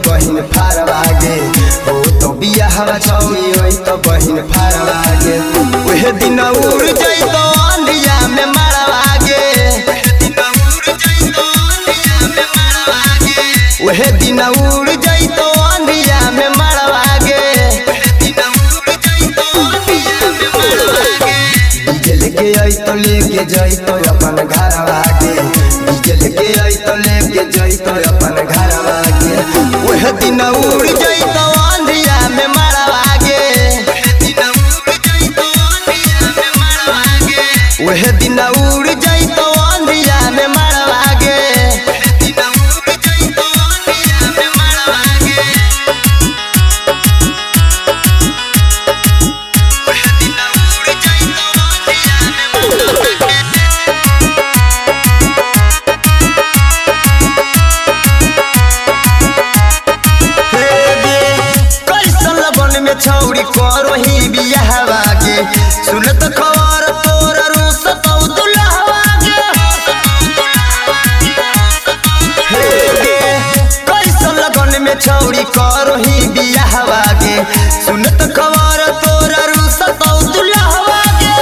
बहिन फारवागे हो तो बियाहवा छौरी होई तो बहिन फारवागे ओहे दिन उड़ जाई तो अंधिया में मारवागे ओहे दिन उड़ जाई तो अंधिया में मारवागे डीजे लेके आई तो लेके जाई तो अपन घरवागे डीजे लेके आई तो लेके जाई तो अपन घरवागे ओहे दिन उड़ जाई तो अंधिया में मारवागे ओहे दिन उड़ जाई तो अंधिया में मारवागे छौरी करो ही बियाहवागे सुनत खबर तोर रूस तो दुल्हवागे कैसन लगन में छौरी करो ही बियाहवागे सुनत खबर तोर रूस तो दुल्हवागे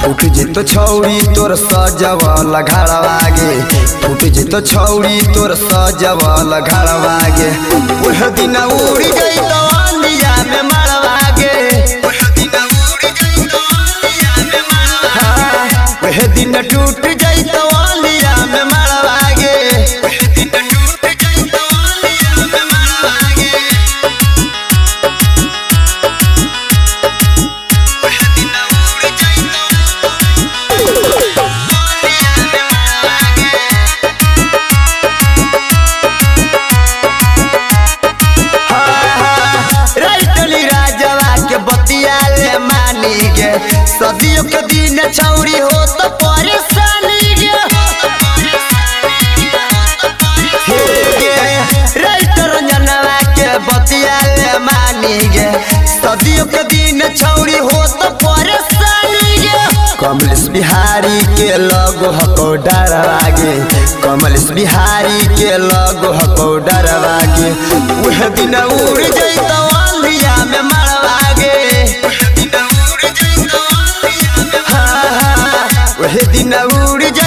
फूट जेतो छौरी तोर सजवल घरवागे फूट जेतो छौरी तोर सजवल घरवागे ओह दिन उड़ गई तो अंधिया में मारवागे वह दिन टूट जाई तो अंधिया में मारवागे सदियों के दिन छौरी हो तो परेशानी रंजनवा के बतिया ले मानी गे सदियों के दिन छौरी हो तो परेशानी कमलेश बिहारी के लगो हको डरवागे कमलेश बिहारी के लगो हको डरवागे वह दिन उड़ जाई तो अंधिया में मारवागे वह दिन उड़ जा